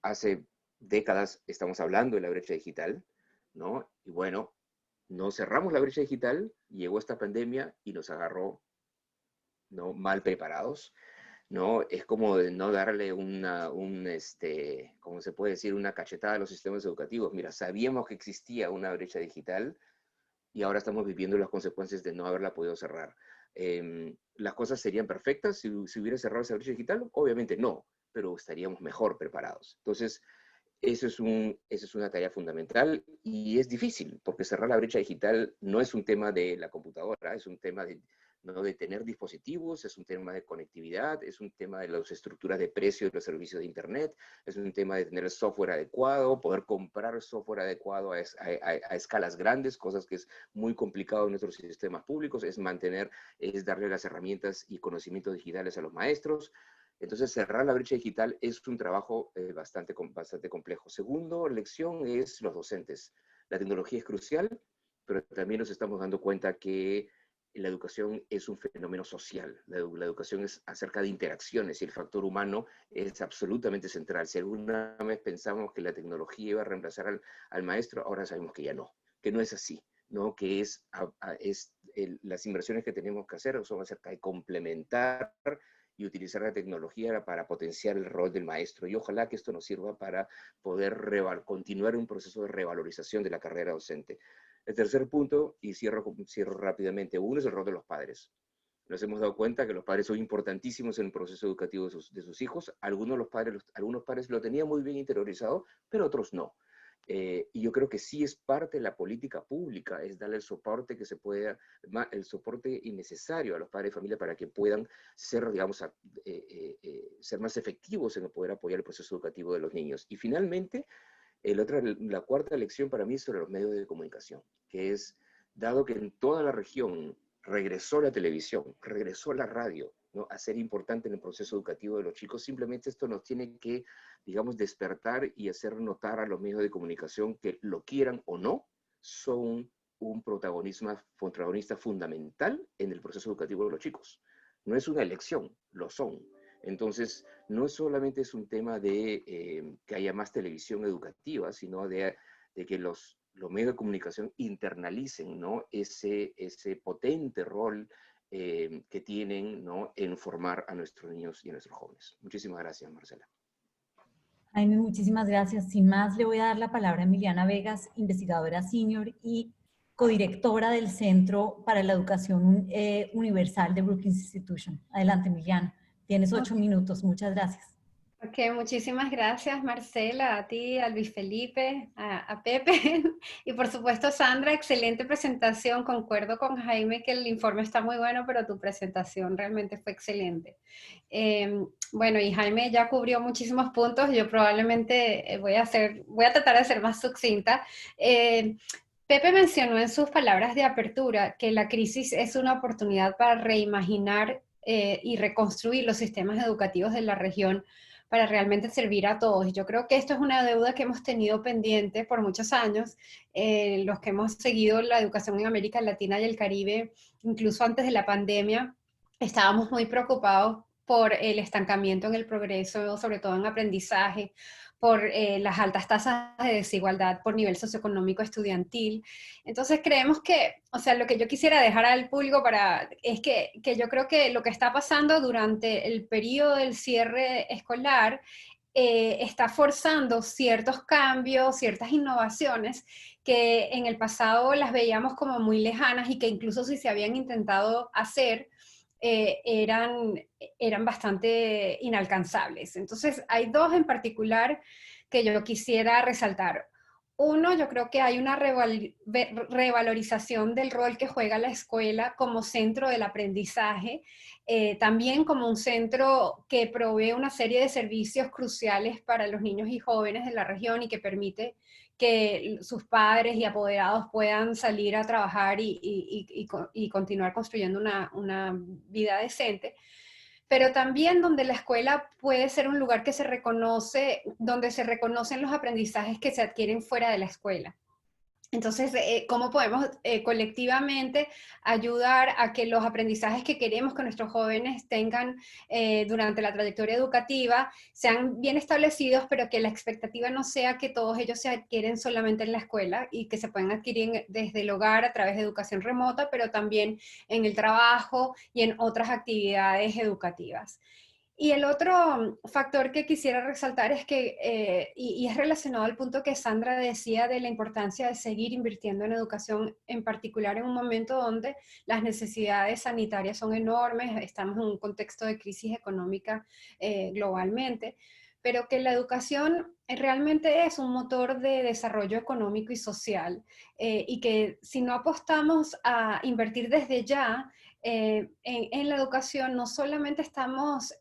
S5: Hace décadas estamos hablando de la brecha digital, ¿no? Y bueno, no cerramos la brecha digital, llegó esta pandemia y nos agarró, ¿no? Mal preparados, ¿no? Es como de no darle ¿cómo se puede decir? Una cachetada a los sistemas educativos. Mira, sabíamos que existía una brecha digital y ahora estamos viviendo las consecuencias de no haberla podido cerrar. ¿Las cosas serían perfectas si hubiera cerrado esa brecha digital? Obviamente no, pero estaríamos mejor preparados. Entonces, eso es una tarea fundamental y es difícil, porque cerrar la brecha digital no es un tema de la computadora, es un tema ¿no? de tener dispositivos, es un tema de conectividad, es un tema de las estructuras de precio de los servicios de Internet, es un tema de tener el software adecuado, poder comprar software adecuado a escalas grandes, cosas que es muy complicado en nuestros sistemas públicos, es darle las herramientas y conocimientos digitales a los maestros. Entonces, cerrar la brecha digital es un trabajo bastante complejo. Segundo lección es los docentes. La tecnología es crucial, pero también nos estamos dando cuenta que la educación es un fenómeno social, la educación es acerca de interacciones y el factor humano es absolutamente central. Si alguna vez pensamos que la tecnología iba a reemplazar al maestro, ahora sabemos que ya no, que no es así, ¿no? Que las inversiones que tenemos que hacer son acerca de complementar y utilizar la tecnología para potenciar el rol del maestro. Y ojalá que esto nos sirva para poder continuar un proceso de revalorización de la carrera docente. El tercer punto, y cierro rápidamente, uno es el rol de los padres. Nos hemos dado cuenta que los padres son importantísimos en el proceso educativo de sus hijos. Algunos padres lo tenían muy bien interiorizado, pero otros no. Y yo creo que sí es parte de la política pública, es darle el soporte que se pueda, el soporte innecesario a los padres de familia para que puedan ser, digamos, ser más efectivos en el poder apoyar el proceso educativo de los niños. Y finalmente, la cuarta lección para mí es sobre los medios de comunicación, que es, dado que en toda la región regresó la televisión, regresó la radio, ¿no?, a ser importante en el proceso educativo de los chicos, simplemente esto nos tiene que, digamos, despertar y hacer notar a los medios de comunicación que, lo quieran o no, son un protagonista fundamental en el proceso educativo de los chicos. No es una elección, lo son. Entonces, no solamente es un tema de que haya más televisión educativa, sino de que los medios de comunicación internalicen, ¿no?, ese potente rol que tienen, ¿no?, en formar a nuestros niños y a nuestros jóvenes. Muchísimas gracias, Marcela.
S1: Jaime, muchísimas gracias. Sin más, le voy a dar la palabra a Emiliana Vegas, investigadora senior y codirectora del Centro para la Educación Universal de Brookings Institution. Adelante, Emiliana. Tienes 8 minutos. Muchas gracias.
S6: Ok, muchísimas gracias, Marcela, a ti, a Luis Felipe, a Pepe y por supuesto, Sandra, excelente presentación. Concuerdo con Jaime que el informe está muy bueno, pero tu presentación realmente fue excelente. Bueno, y Jaime ya cubrió muchísimos puntos. Yo probablemente voy a tratar de ser más sucinta. Pepe mencionó en sus palabras de apertura que la crisis es una oportunidad para reimaginar y reconstruir los sistemas educativos de la región para realmente servir a todos. Yo creo que esto es una deuda que hemos tenido pendiente por muchos años, los que hemos seguido la educación en América Latina y el Caribe, incluso antes de la pandemia, estábamos muy preocupados por el estancamiento en el progreso, sobre todo en aprendizaje, por las altas tasas de desigualdad por nivel socioeconómico estudiantil. Entonces creemos que, o sea, lo que yo quisiera dejar al público es que yo creo que lo que está pasando durante el periodo del cierre escolar está forzando ciertos cambios, ciertas innovaciones que en el pasado las veíamos como muy lejanas y que incluso si se habían intentado hacer, eran bastante inalcanzables. Entonces, hay dos en particular que yo quisiera resaltar. Uno, yo creo que hay una revalorización del rol que juega la escuela como centro del aprendizaje, también como un centro que provee una serie de servicios cruciales para los niños y jóvenes de la región y que permite que sus padres y apoderados puedan salir a trabajar y continuar construyendo una vida decente, pero también donde la escuela puede ser un lugar que se reconoce, donde se reconocen los aprendizajes que se adquieren fuera de la escuela. Entonces, ¿cómo podemos colectivamente ayudar a que los aprendizajes que queremos que nuestros jóvenes tengan durante la trayectoria educativa sean bien establecidos, pero que la expectativa no sea que todos ellos se adquieren solamente en la escuela y que se pueden adquirir desde el hogar a través de educación remota, pero también en el trabajo y en otras actividades educativas? Y el otro factor que quisiera resaltar es que, y es relacionado al punto que Sandra decía de la importancia de seguir invirtiendo en educación, en particular en un momento donde las necesidades sanitarias son enormes, estamos en un contexto de crisis económica globalmente, pero que la educación realmente es un motor de desarrollo económico y social, y que si no apostamos a invertir desde ya, en la educación no solamente estamos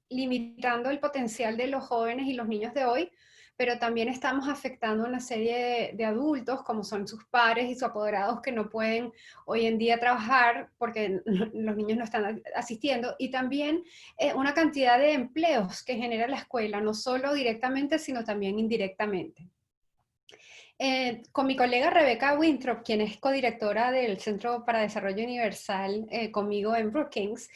S6: limitando el potencial de los jóvenes y los niños de hoy, pero también estamos afectando a una serie de adultos, como son sus padres y sus apoderados, que no pueden hoy en día trabajar porque los niños no están asistiendo, y también una cantidad de empleos que genera la escuela, no solo directamente, sino también indirectamente. Con mi colega Rebecca Winthrop, quien es codirectora del Centro para Desarrollo Universal conmigo en Brookings,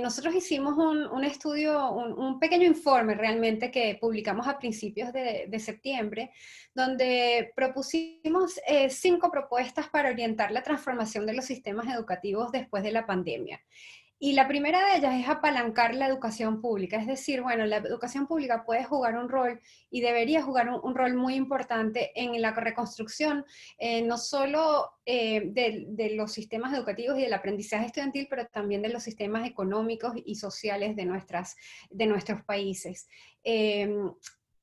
S6: nosotros hicimos un estudio, un pequeño informe realmente que publicamos a principios de septiembre, donde propusimos 5 propuestas para orientar la transformación de los sistemas educativos después de la pandemia. Y la primera de ellas es apalancar la educación pública, es decir, bueno, la educación pública puede jugar un rol y debería jugar un rol muy importante en la reconstrucción, no solo de los sistemas educativos y del aprendizaje estudiantil, pero también de los sistemas económicos y sociales de nuestros países.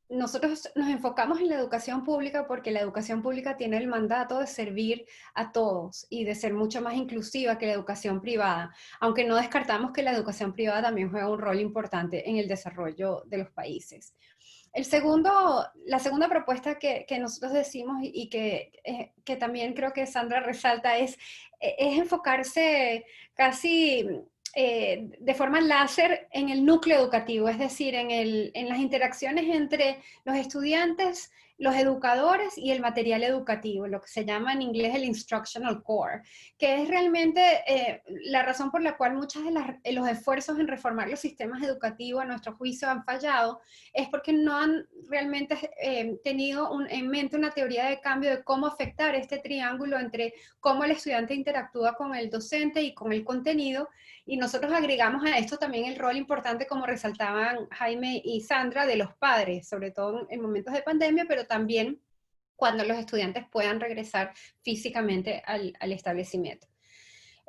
S6: Nosotros nos enfocamos en la educación pública porque la educación pública tiene el mandato de servir a todos y de ser mucho más inclusiva que la educación privada, aunque no descartamos que la educación privada también juega un rol importante en el desarrollo de los países. La segunda propuesta que nosotros decimos y que también creo que Sandra resalta es enfocarse casi de forma láser en el núcleo educativo, es decir, en las interacciones entre los estudiantes, los educadores y el material educativo, lo que se llama en inglés el instructional core, que es realmente la razón por la cual muchos de los esfuerzos en reformar los sistemas educativos, a nuestro juicio, han fallado, es porque no han realmente tenido en mente una teoría de cambio de cómo afectar este triángulo entre cómo el estudiante interactúa con el docente y con el contenido. Y nosotros agregamos a esto también el rol importante, como resaltaban Jaime y Sandra, de los padres, sobre todo en momentos de pandemia, pero también cuando los estudiantes puedan regresar físicamente al establecimiento.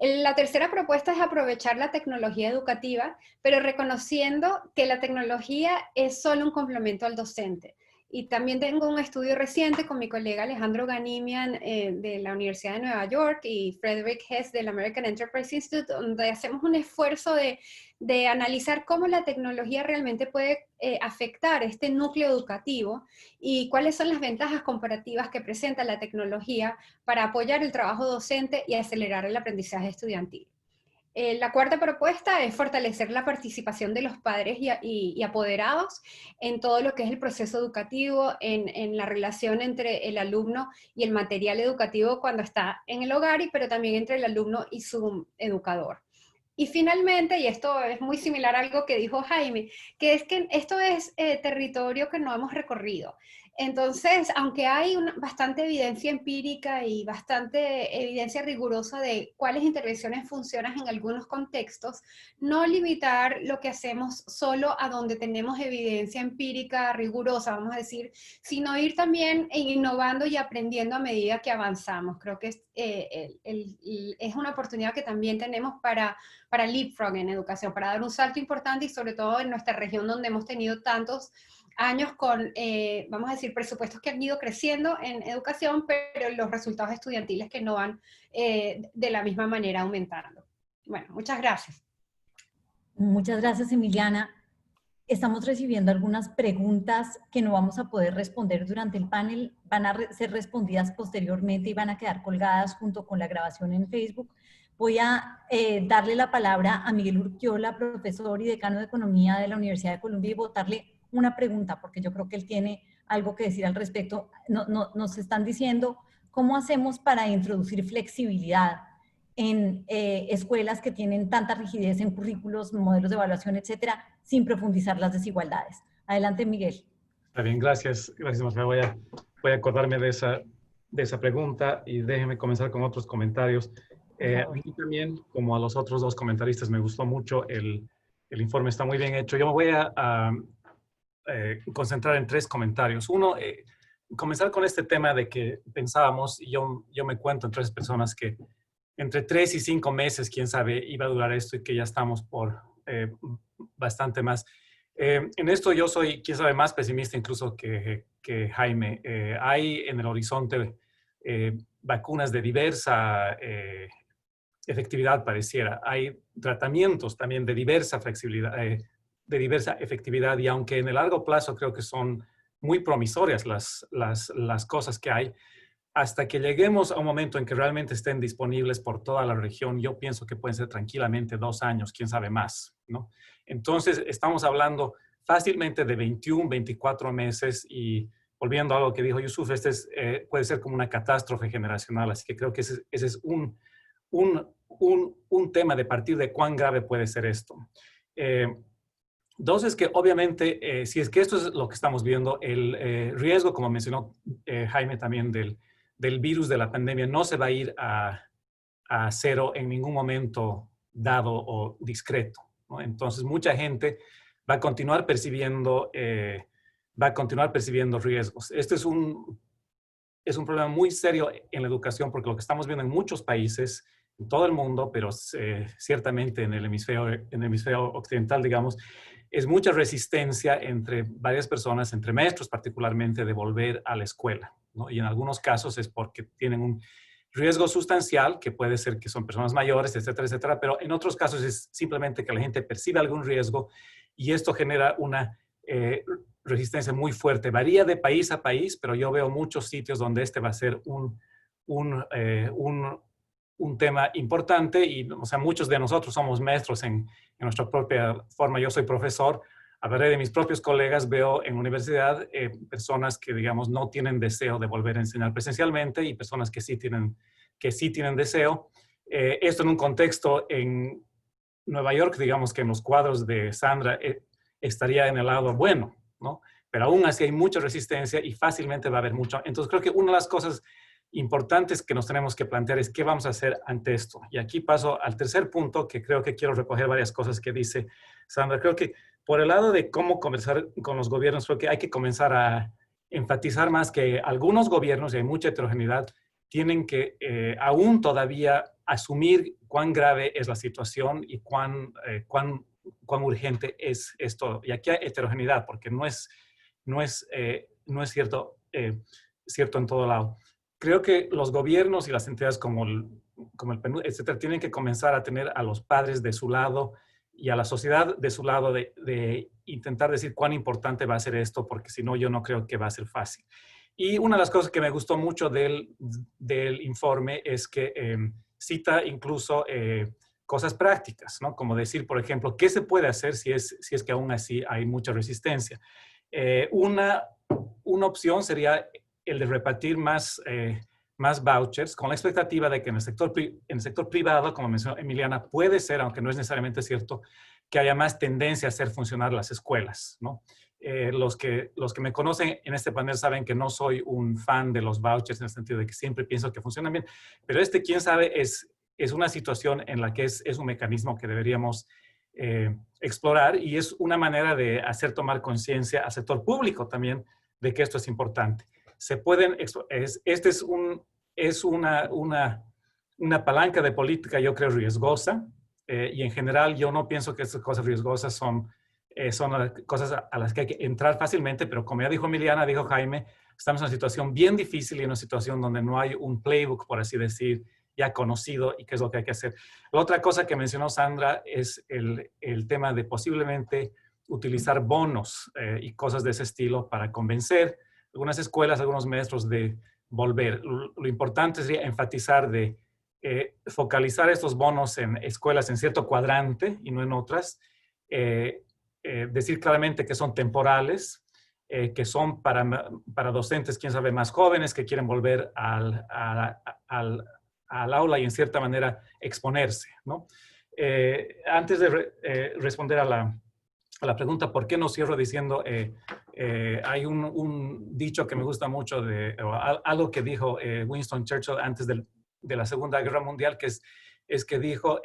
S6: La tercera propuesta es aprovechar la tecnología educativa, pero reconociendo que la tecnología es solo un complemento al docente. Y también tengo un estudio reciente con mi colega Alejandro Ganimian de la Universidad de Nueva York y Frederick Hess del American Enterprise Institute, donde hacemos un esfuerzo de analizar cómo la tecnología realmente puede afectar este núcleo educativo y cuáles son las ventajas comparativas que presenta la tecnología para apoyar el trabajo docente y acelerar el aprendizaje estudiantil. La cuarta propuesta es fortalecer la participación de los padres y apoderados en todo lo que es el proceso educativo, en la relación entre el alumno y el material educativo cuando está en el hogar, pero también entre el alumno y su educador. Y finalmente, y esto es muy similar a algo que dijo Jaime, que es que esto es territorio que no hemos recorrido. Entonces, aunque hay bastante evidencia empírica y bastante evidencia rigurosa de cuáles intervenciones funcionan en algunos contextos, no limitar lo que hacemos solo a donde tenemos evidencia empírica rigurosa, vamos a decir, sino ir también innovando y aprendiendo a medida que avanzamos. Creo que es una oportunidad que también tenemos para leapfrog en educación, para dar un salto importante y sobre todo en nuestra región donde hemos tenido tantos años con, vamos a decir, presupuestos que han ido creciendo en educación, pero los resultados estudiantiles que no van de la misma manera aumentando. Bueno, muchas gracias.
S1: Muchas gracias, Emiliana. Estamos recibiendo algunas preguntas que no vamos a poder responder durante el panel. Van a ser respondidas posteriormente y van a quedar colgadas junto con la grabación en Facebook. Voy a darle la palabra a Miguel Urquiola, profesor y decano de Economía de la Universidad de Columbia, y botarle una pregunta, porque yo creo que él tiene algo que decir al respecto. Nos están diciendo cómo hacemos para introducir flexibilidad en escuelas que tienen tanta rigidez en currículos, modelos de evaluación, etcétera, sin profundizar las desigualdades. Adelante, Miguel.
S7: Está bien, gracias. Gracias, Marcela. Voy a acordarme de esa pregunta y déjeme comenzar con otros comentarios. A mí también, como a los otros dos comentaristas, me gustó mucho el informe, está muy bien hecho. Yo me voy a concentrar en 3 comentarios. Uno, comenzar con este tema de que pensábamos, y yo me cuento en 3 personas, que entre 3 y 5 meses, quién sabe, iba a durar esto y que ya estamos por bastante más. En esto yo soy, quién sabe, más pesimista incluso que Jaime. Hay en el horizonte vacunas de diversa efectividad, pareciera. Hay tratamientos también de diversa flexibilidad, de diversa efectividad, y aunque en el largo plazo creo que son muy promisorias las cosas que hay, hasta que lleguemos a un momento en que realmente estén disponibles por toda la región, yo pienso que pueden ser tranquilamente 2 años, quién sabe más, ¿no? Entonces, estamos hablando fácilmente de 21, 24 meses y volviendo a algo que dijo Yusuf, puede ser como una catástrofe generacional, así que creo que ese es un tema de partir de cuán grave puede ser esto. Dos es que obviamente, si es que esto es lo que estamos viendo, el riesgo, como mencionó Jaime también, del virus de la pandemia no se va a ir a cero en ningún momento dado o discreto, ¿no? Entonces, mucha gente va a continuar percibiendo riesgos. Este es un problema muy serio en la educación, porque lo que estamos viendo en muchos países, en todo el mundo, pero ciertamente en el hemisferio occidental, digamos, es mucha resistencia entre varias personas, entre maestros particularmente, de volver a la escuela, ¿no? Y en algunos casos es porque tienen un riesgo sustancial, que puede ser que son personas mayores, etcétera, etcétera, pero en otros casos es simplemente que la gente percibe algún riesgo y esto genera una resistencia muy fuerte. Varía de país a país, pero yo veo muchos sitios donde este va a ser un tema importante y, o sea, muchos de nosotros somos maestros en nuestra propia forma. Yo soy profesor, hablaré de mis propios colegas, veo en universidad personas que, digamos, no tienen deseo de volver a enseñar presencialmente y personas que sí tienen deseo. Esto en un contexto en Nueva York, digamos que en los cuadros de Sandra estaría en el lado bueno, ¿no? Pero aún así hay mucha resistencia y fácilmente va a haber mucho. Entonces creo que una de las cosas importantes que nos tenemos que plantear es qué vamos a hacer ante esto. Y aquí paso al tercer punto, que creo que quiero recoger varias cosas que dice Sandra. Creo que por el lado de cómo conversar con los gobiernos, creo que hay que comenzar a enfatizar más que algunos gobiernos, y hay mucha heterogeneidad, tienen que aún todavía asumir cuán grave es la situación y cuán urgente es esto. Y aquí hay heterogeneidad, porque no es cierto en todo lado. Creo que los gobiernos y las entidades como el PNUD, etcétera, tienen que comenzar a tener a los padres de su lado y a la sociedad de su lado de intentar decir cuán importante va a ser esto, porque si no, yo no creo que va a ser fácil. Y una de las cosas que me gustó mucho del informe es que cita incluso cosas prácticas, ¿no? Como decir, por ejemplo, ¿qué se puede hacer si es que aún así hay mucha resistencia? Una opción sería el de repartir más vouchers, con la expectativa de que en el sector privado, como mencionó Emiliana, puede ser, aunque no es necesariamente cierto, que haya más tendencia a hacer funcionar las escuelas, ¿no? Los que me conocen en este panel saben que no soy un fan de los vouchers en el sentido de que siempre pienso que funcionan bien, pero quién sabe, es una situación en la que es un mecanismo que deberíamos explorar y es una manera de hacer tomar conciencia al sector público también de que esto es importante. Es una palanca de política, yo creo, riesgosa, y en general yo no pienso que estas cosas riesgosas son cosas a las que hay que entrar fácilmente, pero como ya dijo Emiliana, dijo Jaime, estamos en una situación bien difícil y en una situación donde no hay un playbook, por así decir, ya conocido y qué es lo que hay que hacer. La otra cosa que mencionó Sandra es el tema de posiblemente utilizar bonos y cosas de ese estilo para convencer algunas escuelas, algunos maestros de volver. Lo importante sería enfatizar de focalizar estos bonos en escuelas en cierto cuadrante y no en otras. Decir claramente que son temporales, que son para docentes, quién sabe, más jóvenes que quieren volver al aula y en cierta manera exponerse, ¿no? Antes de responder a la pregunta, ¿por qué no cierro diciendo, hay un dicho que me gusta mucho, algo que dijo Winston Churchill antes de la Segunda Guerra Mundial, que es que dijo,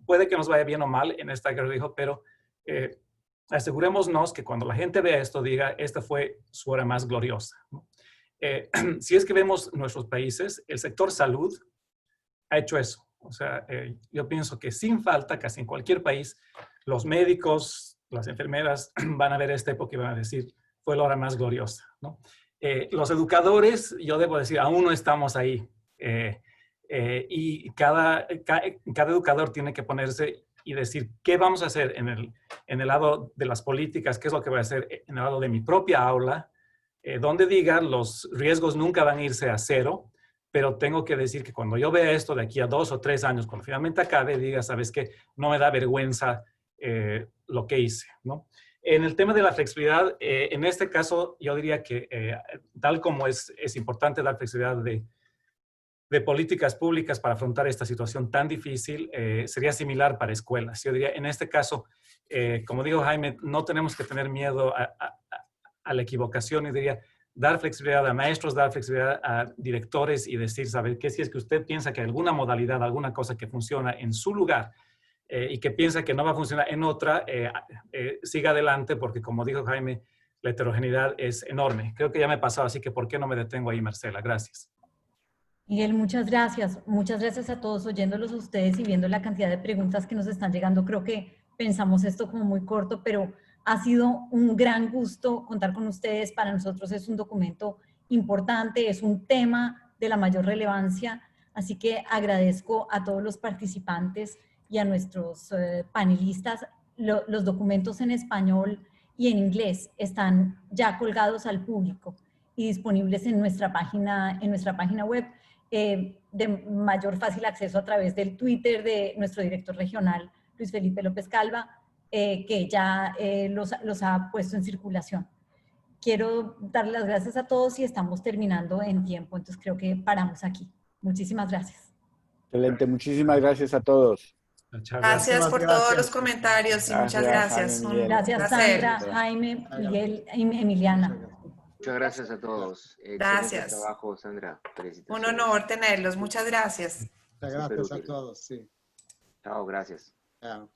S7: puede que nos vaya bien o mal en esta guerra, dijo, pero asegurémonos que cuando la gente vea esto, diga, esta fue su hora más gloriosa, ¿no? Si es que vemos nuestros países, el sector salud ha hecho eso. O sea, yo pienso que sin falta, casi en cualquier país, los médicos, las enfermeras van a ver esta época y van a decir, fue la hora más gloriosa, ¿no? Los educadores, yo debo decir, aún no estamos ahí. Y cada educador tiene que ponerse y decir, ¿qué vamos a hacer en el lado de las políticas? ¿Qué es lo que voy a hacer en el lado de mi propia aula? Donde diga, los riesgos nunca van a irse a cero, pero tengo que decir que cuando yo vea esto de aquí a 2 o 3 años, cuando finalmente acabe, diga, ¿sabes qué? No me da vergüenza lo que hice, ¿no? En el tema de la flexibilidad, en este caso, yo diría que tal como es importante dar flexibilidad de políticas públicas para afrontar esta situación tan difícil, sería similar para escuelas. Yo diría, en este caso, como dijo Jaime, no tenemos que tener miedo a la equivocación, y diría, dar flexibilidad a maestros, dar flexibilidad a directores y decir, ¿sabe qué? Si es que usted piensa que alguna modalidad, alguna cosa que funciona en su lugar y que piensa que no va a funcionar en otra, siga adelante, porque como dijo Jaime, la heterogeneidad es enorme. Creo que ya me he pasado, así que ¿por qué no me detengo ahí, Marcela? Gracias.
S1: Miguel, muchas gracias. Muchas gracias a todos, oyéndolos a ustedes y viendo la cantidad de preguntas que nos están llegando. Creo que pensamos esto como muy corto, pero ha sido un gran gusto contar con ustedes. Para nosotros es un documento importante, es un tema de la mayor relevancia, así que agradezco a todos los participantes y a nuestros panelistas. Los documentos en español y en inglés están ya colgados al público y disponibles en nuestra página web. De mayor fácil acceso a través del Twitter de nuestro director regional, Luis Felipe López Calva, que ya los ha puesto en circulación. Quiero dar las gracias a todos y estamos terminando en tiempo, entonces creo que paramos aquí. Muchísimas gracias.
S2: Excelente, muchísimas gracias a todos.
S4: Gracias por todos los comentarios y muchas gracias.
S2: Jaime,
S1: Gracias, Sandra, Jaime, Miguel y Emiliana.
S5: Muchas gracias a todos.
S4: Gracias.
S5: Excelente trabajo, Sandra.
S4: Un honor tenerlos. Muchas gracias.
S3: Muchas gracias a todos, sí.
S5: Chao, gracias.
S3: Chao.